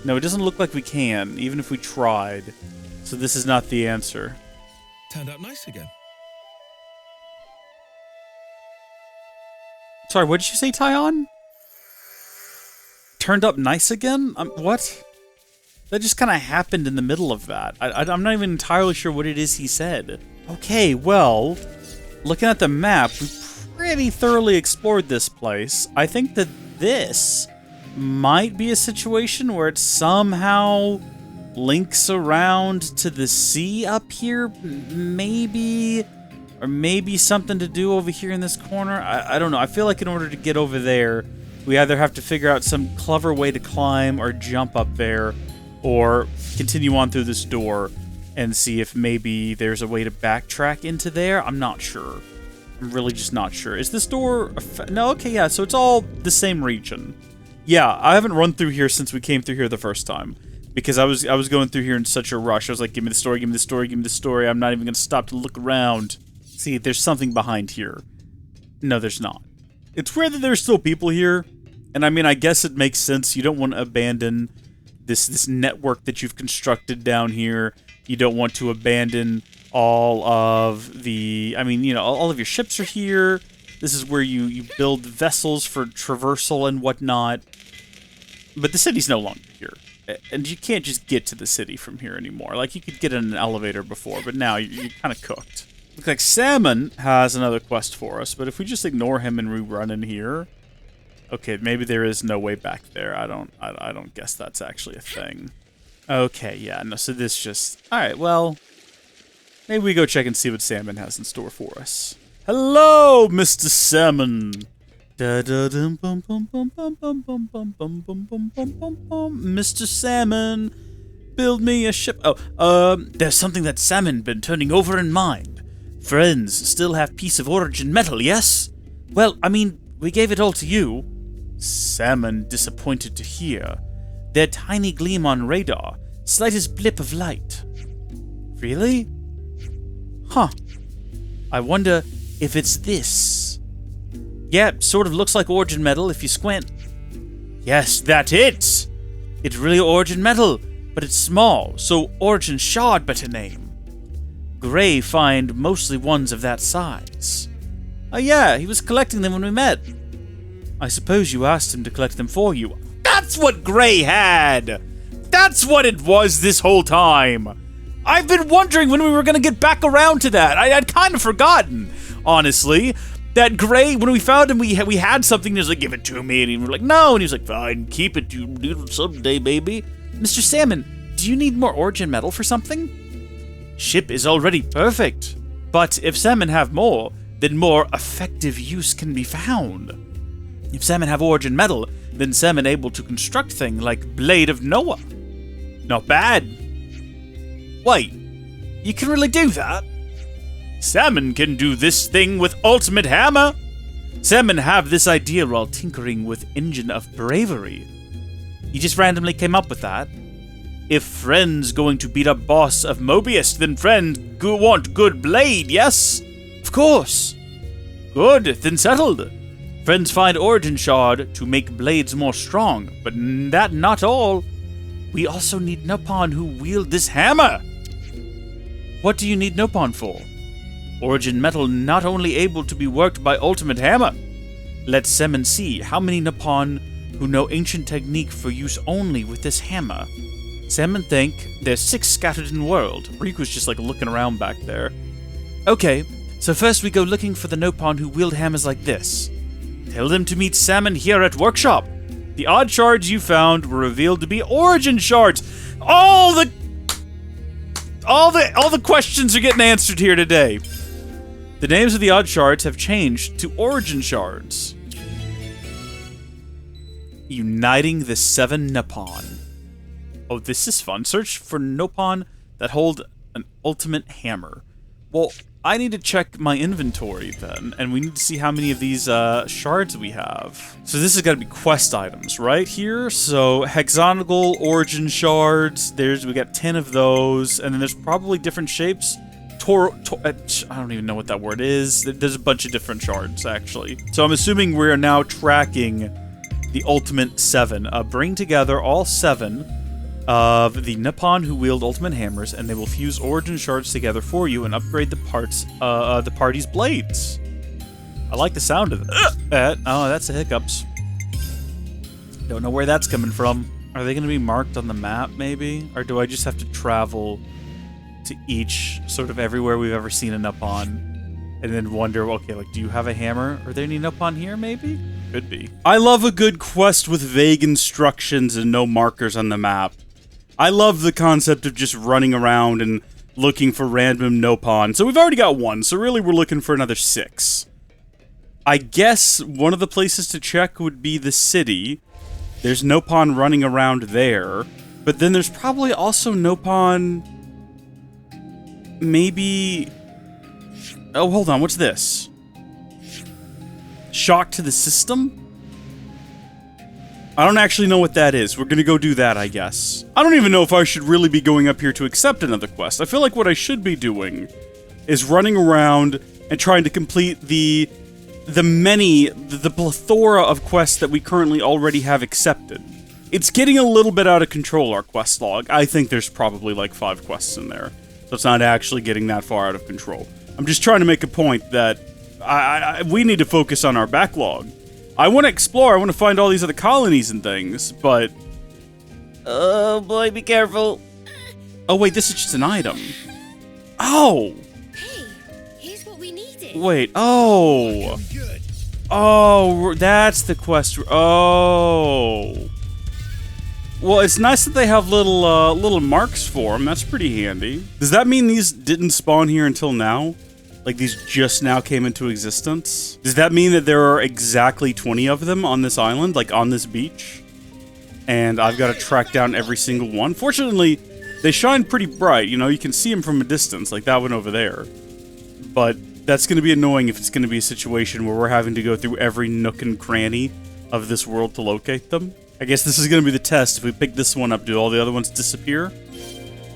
No, it doesn't look like we can, even if we tried. So this is not the answer. Turned out nice again. Sorry, what did you say, Tyon? Turned up nice again? What? That just kind of happened in the middle of that. I'm not even entirely sure what it is he said. Okay, well, looking at the map, we pretty thoroughly explored this place. I think that this might be a situation where it somehow links around to the sea up here, maybe, or maybe something to do over here in this corner. I don't know. I feel like in order to get over there, we either have to figure out some clever way to climb or jump up there, or continue on through this door and see if maybe there's a way to backtrack into there. I'm not sure. I'm really just not sure. Is this door... No, okay, yeah, so it's all the same region. Yeah, I haven't run through here since we came through here the first time, because I was going through here in such a rush. I was like, give me the story, give me the story, give me the story. I'm not even going to stop to look around. See, there's something behind here. No, there's not. It's weird that there's still people here, and I mean, I guess it makes sense. You don't want to abandon this network that you've constructed down here. You don't want to abandon all of the... I mean, you know, all of your ships are here. This is where you build vessels for traversal and whatnot. But the city's no longer here. And you can't just get to the city from here anymore. Like, you could get in an elevator before, but now you're kind of cooked. Looks like Samon has another quest for us, but if we just ignore him and rerun in here... Okay, maybe there is no way back there. I don't guess that's actually a thing. Okay, yeah, no, so this just... Alright, well... Maybe we go check and see what Samon has in store for us. Hello, Mr. Samon! Mr. Samon, build me a ship. Oh, there's something that Samon been turning over in mind. Friends still have piece of origin metal, yes? Well, I mean, we gave it all to you. Samon disappointed to hear. Their tiny gleam on radar, slightest blip of light. Really? Huh. I wonder if it's this. Yeah, sort of looks like origin metal if you squint. Yes, that's it! It's really origin metal, but it's small, so origin shard better name. Gray find mostly ones of that size. Oh yeah, he was collecting them when we met. I suppose you asked him to collect them for you. That's what Gray had! That's what it was this whole time! I've been wondering when we were gonna get back around to that. I'd kind of forgotten, honestly. That Gray, when we found him, we had something. He was like, give it to me. And he was like, no. And he was like, fine, keep it. You need it someday, baby. Mr. Samon, do you need more origin metal for something? Ship is already perfect. But if Samon have more, then more effective use can be found. If Samon have origin metal, then Samon able to construct thing like Blade of Noah. Not bad. Wait, you can really do that? Samon can do this thing with ultimate hammer. Samon have this idea while tinkering with engine of bravery. He just randomly came up with that. If friends going to beat up boss of Mobius, then friends want good blade, yes? Of course. Good, then settled. Friends find origin shard to make blades more strong, but that not all. We also need Nopon who wield this hammer. What do you need Nopon for? Origin metal not only able to be worked by ultimate hammer. Let Samon see how many Nopon who know ancient technique for use only with this hammer. Samon think there's 6 scattered in the world. Riku's just like looking around back there. Okay, so first we go looking for the Nopon who wield hammers like this. Tell them to meet Samon here at workshop. The odd shards you found were revealed to be origin shards. All the questions are getting answered here today. The names of the odd shards have changed to origin shards. Uniting the 7 Nopon. Oh, this is fun. Search for Nopon that hold an ultimate hammer. Well, I need to check my inventory then, and we need to see how many of these shards we have. So this has got to be quest items right here. So hexagonal origin shards. We got 10 of those, and then there's probably different shapes. I don't even know what that word is. There's a bunch of different shards actually. So I'm assuming we're now tracking the ultimate 7. Bring together all 7 of the Nopon who wield ultimate hammers, and they will fuse origin shards together for you and upgrade the party's blades. I like the sound of that. Oh, that's the hiccups. Don't know where that's coming from. Are they going to be marked on the map, maybe? Or do I just have to travel to each, sort of everywhere we've ever seen a Nopon, and then wonder, okay, like, do you have a hammer? Are there any Nopon here, maybe? Could be. I love a good quest with vague instructions and no markers on the map. I love the concept of just running around and looking for random Nopon. So we've already got 1, so really we're looking for another 6. I guess one of the places to check would be the city. There's Nopon running around there, but then there's probably also Nopon... Maybe... Oh, hold on, what's this? Shock to the system? I don't actually know what that is. We're gonna go do that, I guess. I don't even know if I should really be going up here to accept another quest. I feel like what I should be doing is running around and trying to complete the plethora of quests that we currently already have accepted. It's getting a little bit out of control, our quest log. I think there's probably like 5 quests in there. So it's not actually getting that far out of control. I'm just trying to make a point that we need to focus on our backlog. I want to explore, I want to find all these other colonies and things, but... Oh boy, be careful. Oh wait, this is just an item. Oh! Hey, here's what we needed. Wait, oh! Oh, that's the quest. Oh! Well, it's nice that they have little marks for them. That's pretty handy. Does that mean these didn't spawn here until now? Like, these just now came into existence? Does that mean that there are exactly 20 of them on this island, like on this beach? And I've got to track down every single one? Fortunately, they shine pretty bright. You know, you can see them from a distance, like that one over there. But that's going to be annoying if it's going to be a situation where we're having to go through every nook and cranny of this world to locate them. I guess this is going to be the test. If we pick this one up, do all the other ones disappear?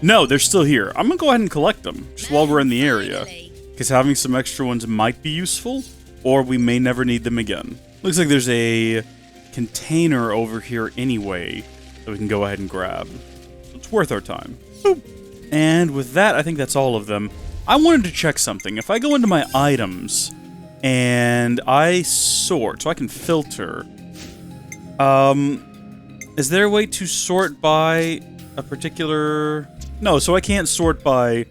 No, they're still here. I'm going to go ahead and collect them, just while we're in the area. Because having some extra ones might be useful, or we may never need them again. Looks like there's a container over here anyway that we can go ahead and grab. So it's worth our time. Boop. And with that, I think that's all of them. I wanted to check something. If I go into my items and I sort, so I can filter, is there a way to sort by a particular... No, so I can't sort by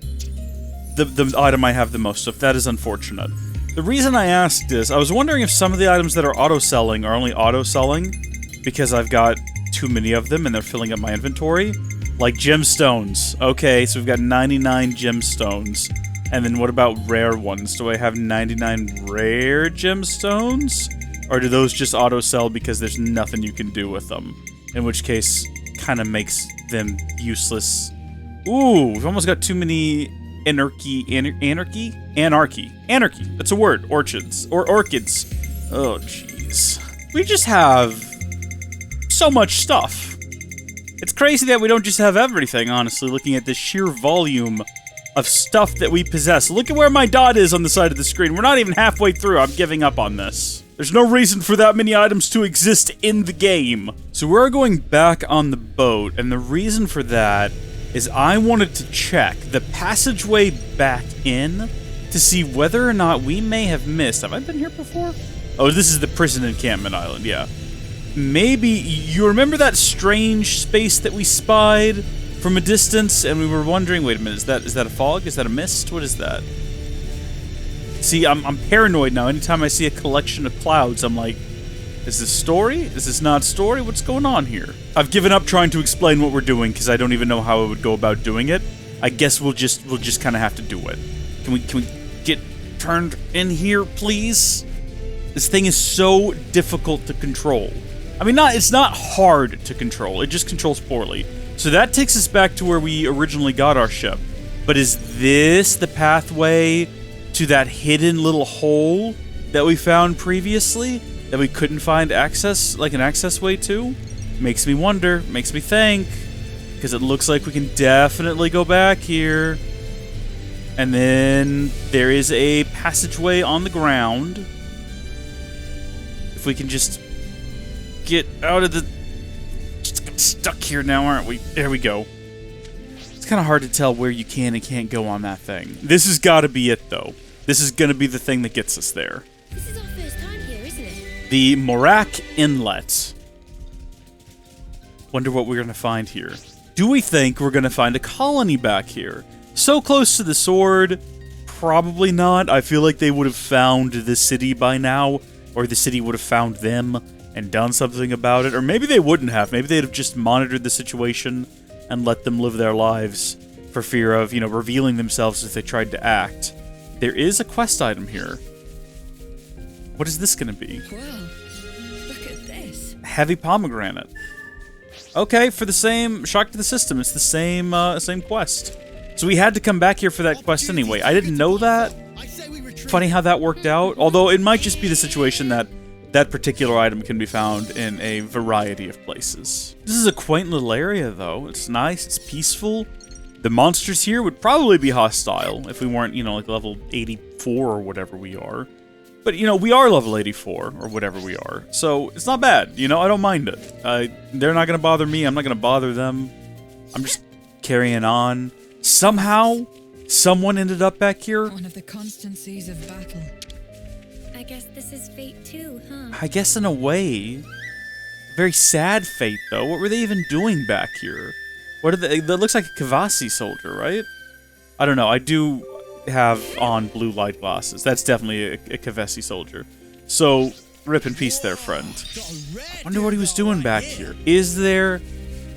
the item I have the most of. That is unfortunate. The reason I asked is, I was wondering if some of the items that are auto-selling are only auto-selling because I've got too many of them and they're filling up my inventory. Like gemstones. Okay, so we've got 99 gemstones. And then what about rare ones? Do I have 99 rare gemstones? Or do those just auto-sell because there's nothing you can do with them? In which case, kind of makes them useless. Ooh, we've almost got too many anarchy, that's a word, orchids, or orchids. Oh, jeez. We just have so much stuff. It's crazy that we don't just have everything, honestly, looking at the sheer volume of stuff that we possess. Look at where my dot is on the side of the screen. We're not even halfway through. I'm giving up on this. There's no reason for that many items to exist in the game. So we're going back on the boat, and the reason for that is I wanted to check the passageway back in to see whether or not we may have missed. Have I been here before? Oh, this is the prison encampment island, yeah. Maybe you remember that strange space that we spied from a distance and we were wondering, wait a minute, is that a fog? Is that a mist? What is that? See, I'm paranoid now. Anytime I see a collection of clouds, I'm like, is this story? Is this not story? What's going on here? I've given up trying to explain what we're doing because I don't even know how I would go about doing it. I guess we'll just kind of have to do it. Can we get turned in here, please? This thing is so difficult to control. I mean, it's not hard to control. It just controls poorly. So that takes us back to where we originally got our ship. But is this the pathway to that hidden little hole that we found previously that we couldn't find access, like an access way to. Makes me wonder, makes me think, because it looks like we can definitely go back here. And then there is a passageway on the ground. If we can just get out of the... Just get stuck here now, aren't we? There we go. It's kind of hard to tell where you can and can't go on that thing. This has got to be it, though. This is going to be the thing that gets us there. This is our first time here, isn't it? The Morak Inlet. Wonder what we're going to find here. Do we think we're going to find a colony back here? So close to the sword, probably not. I feel like they would have found the city by now, or the city would have found them and done something about it, or maybe they wouldn't have. Maybe they'd have just monitored the situation and let them live their lives for fear of, you know, revealing themselves if they tried to act. There is a quest item here. What is this going to be? Well, look at this. Heavy pomegranate. Okay, for the same shock to the system, it's the same same quest. So we had to come back here for that quest anyway. I didn't know that. Funny how that worked out. Although it might just be the situation that that particular item can be found in a variety of places. This is a quaint little area, though. It's nice, it's peaceful. The monsters here would probably be hostile if we weren't, you know, like level 84 or whatever we are. But, you know, we are level 84 or whatever we are. So it's not bad, you know, I don't mind it. They're not going to bother me, I'm not going to bother them. I'm just carrying on. Somehow, someone ended up back here. One of the constancies of battle. I guess this is fate too, huh? I guess in a way. Very sad fate, though. What were they even doing back here? What are they? That looks like a Kavasi soldier, right? I don't know. I do have on blue light glasses. That's definitely a Kavasi soldier. So, rip in peace there, friend. I wonder what he was doing back here. Is there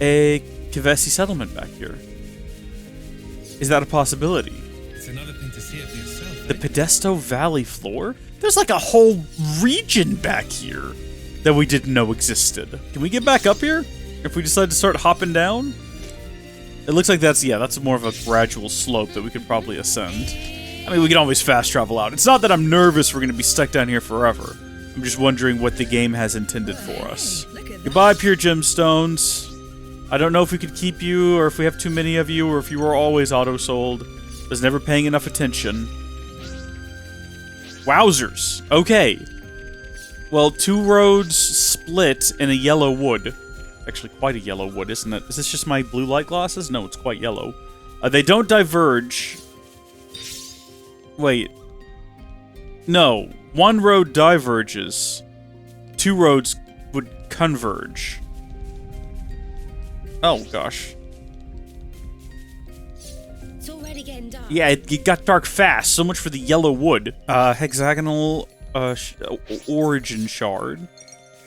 a Kavasi settlement back here? Is that a possibility? It's another thing to see it for yourself. The Podesto Valley floor? There's like a whole region back here that we didn't know existed. Can we get back up here if we decide to start hopping down? It looks like that's more of a gradual slope that we could probably ascend. I mean, we can always fast travel out. It's not that I'm nervous we're going to be stuck down here forever. I'm just wondering what the game has intended for us. Goodbye, pure gemstones. I don't know if we could keep you, or if we have too many of you, or if you were always auto-sold. I was never paying enough attention. Wowzers. Okay. Well, two roads split in a yellow wood. Actually, quite a yellow wood, isn't it? Is this just my blue light glasses? No, it's quite yellow. They don't diverge. Wait. No. One road diverges. Two roads would converge. Oh, gosh. It's already getting dark. Yeah, it got dark fast. So much for the yellow wood. Hexagonal origin shard.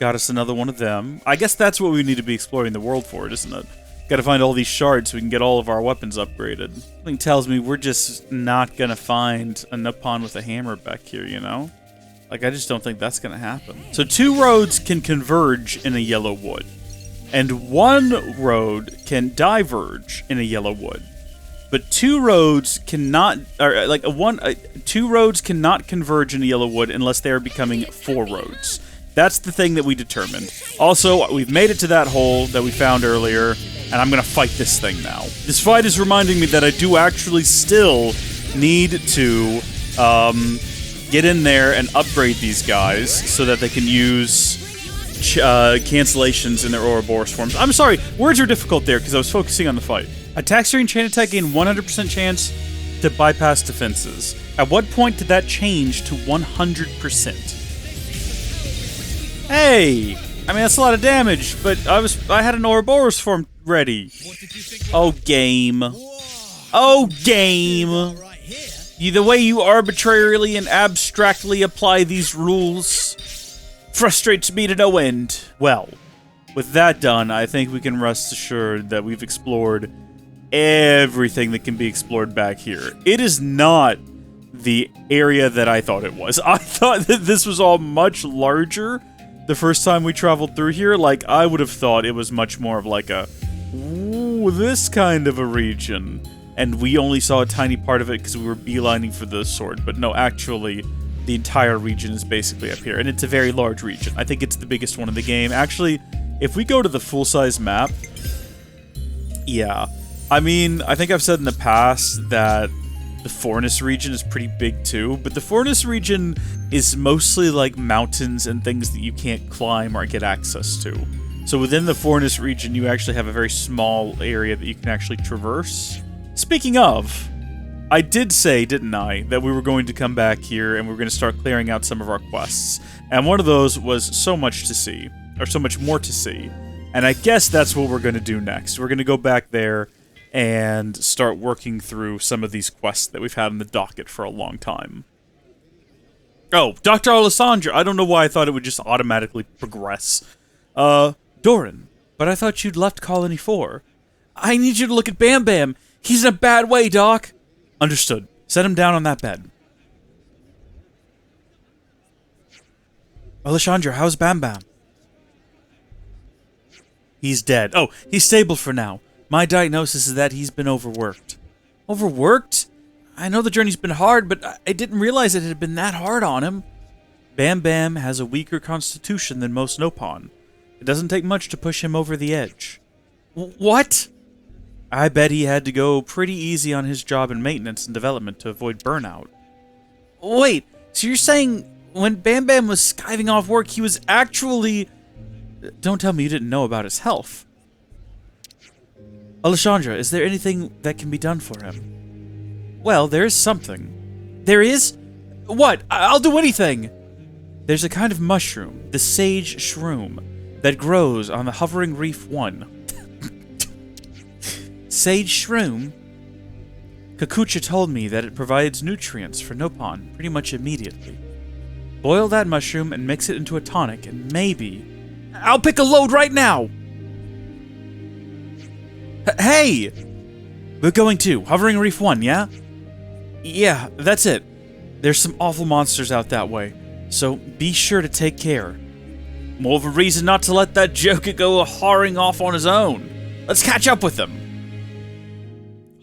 Got us another one of them. I guess that's what we need to be exploring the world for, isn't it? Gotta find all these shards so we can get all of our weapons upgraded. Something tells me we're just not gonna find a Nopon with a hammer back here, you know? Like, I just don't think that's gonna happen. So two roads can converge in a yellow wood. And one road can diverge in a yellow wood. But two roads cannot, two roads cannot converge in a yellow wood unless they are becoming four roads. That's the thing that we determined. Also, we've made it to that hole that we found earlier, and I'm gonna fight this thing now. This fight is reminding me that I do actually still need to get in there and upgrade these guys so that they can use cancellations in their Ouroboros forms. I'm sorry, words are difficult there because I was focusing on the fight. Attacks during chain attack gain 100% chance to bypass defenses. At what point did that change to 100%? Hey! I mean, that's a lot of damage, but I had an Ouroboros form ready. Oh, game. Oh, game! The way you arbitrarily and abstractly apply these rules frustrates me to no end. Well, with that done, I think we can rest assured that we've explored everything that can be explored back here. It is not the area that I thought it was. I thought that this was all much larger the first time we traveled through here. Like, I would have thought it was much more of like a, ooh, this kind of a region. and we only saw a tiny part of it because we were beelining for the sword. But no, actually, the entire region is basically up here, and it's a very large region. I think it's the biggest one in the game. Actually, if we go to the full-size map, yeah. I mean, I think I've said in the past that the Forest region is pretty big too, but the Forest region is mostly like mountains and things that you can't climb or get access to. So within the Forest region, you actually have a very small area that you can actually traverse. Speaking of, I did say, didn't I, that we were going to come back here and we were going to start clearing out some of our quests. And one of those was so much to see, or so much more to see. And I guess that's what we're going to do next. We're going to go back there and start working through some of these quests that we've had on the docket for a long time. Oh, Dr. Alessandra, I don't know why I thought it would just automatically progress. Dorin, but I thought you'd left Colony 4. I need you to look at Bambam. He's in a bad way, Doc. Understood. Set him down on that bed. Alessandra, how's Bambam? He's dead. Oh, he's stable for now. My diagnosis is that he's been overworked. Overworked? I know the journey's been hard, but I didn't realize it had been that hard on him. Bambam has a weaker constitution than most Nopon. It doesn't take much to push him over the edge. What? I bet he had to go pretty easy on his job in maintenance and development to avoid burnout. Wait, so you're saying when Bambam was skiving off work, he was actually... Don't tell me you didn't know about his health. Alessandra, is there anything that can be done for him? Well, there is something. There is? What? I'll do anything! There's a kind of mushroom, the Sage Shroom, that grows on the Hovering Reef 1. Sage Shroom? Kakucha told me that it provides nutrients for Nopon pretty much immediately. Boil that mushroom and mix it into a tonic, and maybe... I'll pick a load right now! Hey! We're going to Hovering Reef 1, yeah? Yeah, that's it. There's some awful monsters out that way, so be sure to take care. More of a reason not to let that joker go whoring off on his own. Let's catch up with them.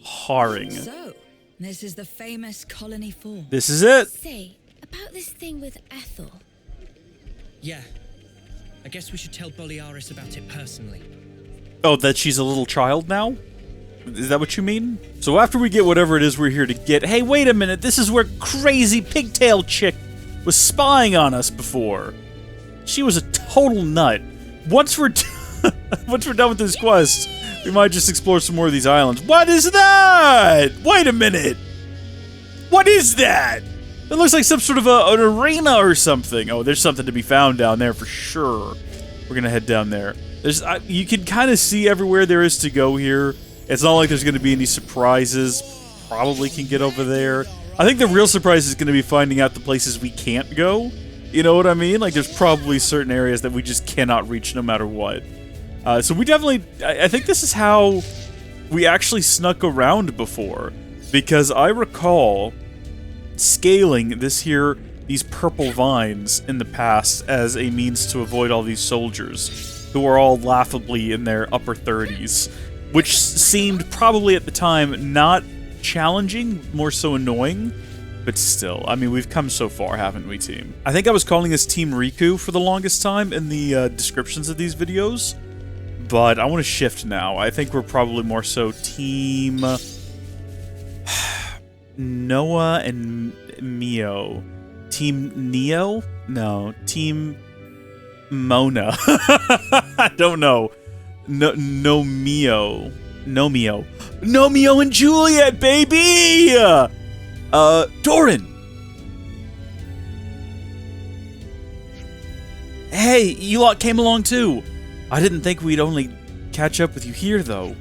Whoring. So, this is the famous Colony 4. This is it. Say, about this thing with Ethel. Yeah. I guess we should tell Boliaris about it personally. Oh, that she's a little child now? Is that what you mean? So after we get whatever it is we're here to get... Hey, wait a minute. This is where crazy pigtail chick was spying on us before. She was a total nut. Once we're done with this quest, we might just explore some more of these islands. What is that? Wait a minute. What is that? It looks like some sort of an arena or something. Oh, there's something to be found down there for sure. We're gonna head down there. You can kind of see everywhere there is to go here. It's not like there's gonna be any surprises. Probably can get over there. I think the real surprise is gonna be finding out the places we can't go. You know what I mean? Like, there's probably certain areas that we just cannot reach no matter what. So we definitely... I think this is how we actually snuck around before. Because I recall scaling these purple vines in the past as a means to avoid all these soldiers who are all laughably in their upper 30s. Which seemed probably at the time not challenging, more so annoying. But still, I mean, we've come so far, haven't we, team? I think I was calling this Team Riku for the longest time in the descriptions of these videos. But I want to shift now. I think we're probably more so Team... Noah and Mio. Team Neo? No. Team... Mona. I don't know. No Mio. Nomeo and Juliet, baby! Dorin! Hey, you lot came along too. I didn't think we'd only catch up with you here, though.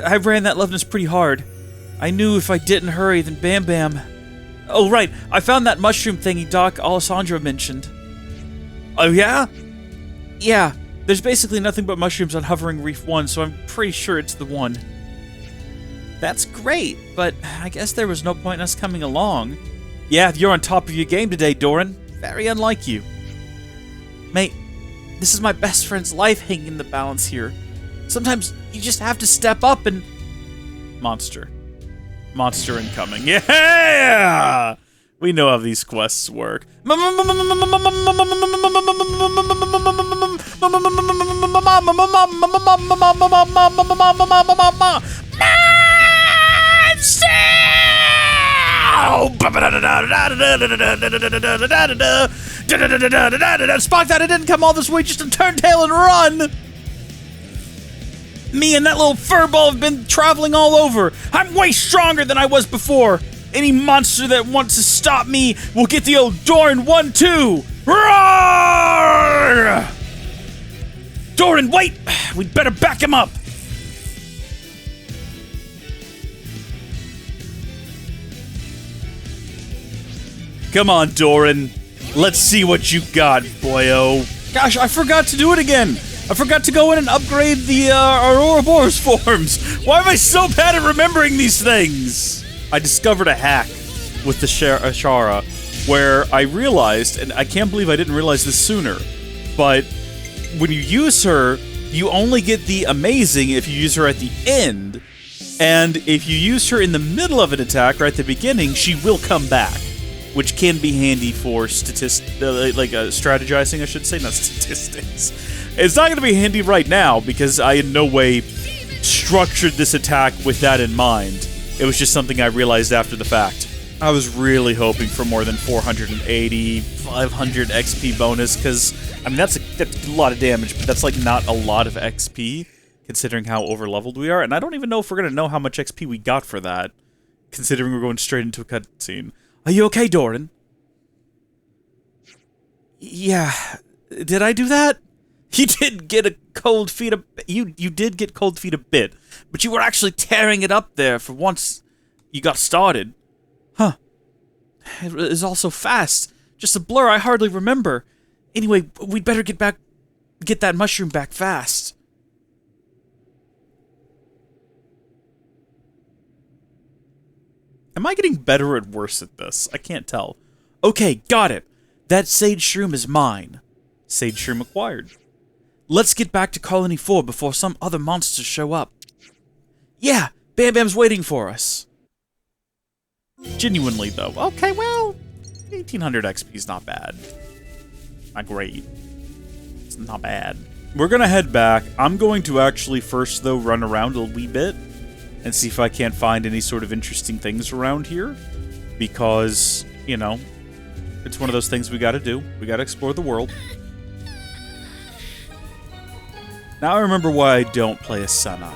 I ran that Loveness pretty hard. I knew if I didn't hurry, then Bambam... Oh, right, I found that mushroom thingy Doc Alessandra mentioned. Oh, yeah? Yeah, there's basically nothing but mushrooms on Hovering Reef 1, so I'm pretty sure it's the one. That's great, but I guess there was no point in us coming along. Yeah, you're on top of your game today, Dorin. Very unlike you. Mate, this is my best friend's life hanging in the balance here. Sometimes you just have to step up and... Monster. Monster incoming. Yeah! We know how these quests work. Spock that it didn't come all this way just to turn tail and run! Me and that little furball have been traveling all over. I'm way stronger than I was before. Any monster that wants to stop me will get the old Dorin 1-2. Roar! Dorin, wait! We'd better back him up. Come on, Dorin. Let's see what you got, boyo. Gosh, I forgot to do it again. I forgot to go in and upgrade the Ouroboros forms. Why am I so bad at remembering these things? I discovered a hack with the Ashara where I realized, and I can't believe I didn't realize this sooner, but when you use her, you only get the amazing if you use her at the end, and if you use her in the middle of an attack or at the beginning, she will come back, which can be handy for strategizing, I should say, not statistics. It's not going to be handy right now because I in no way structured this attack with that in mind. It was just something I realized after the fact. I was really hoping for more than 480, 500 XP bonus, because, I mean, that's a lot of damage, but that's, like, not a lot of XP, considering how over-leveled we are, and I don't even know if we're going to know how much XP we got for that, considering we're going straight into a cutscene. Are you okay, Dorin? Yeah. Did I do that? You did get a cold feet you did get cold feet a bit, but you were actually tearing it up there for once you got started. Huh. It was all so fast. Just a blur I hardly remember. Anyway, we'd better get that mushroom back fast. Am I getting better or worse at this? I can't tell. Okay, got it. That Sage Shroom is mine. Sage Shroom acquired. Let's get back to Colony 4 before some other monsters show up. Yeah, Bambam's waiting for us. Genuinely, though. Okay, well, 1800 XP is not bad. Not great. It's not bad. We're gonna head back. I'm going to actually first, though, run around a wee bit and see if I can't find any sort of interesting things around here. Because, you know, it's one of those things we gotta do. We gotta explore the world. Now I remember why I don't play as Senna.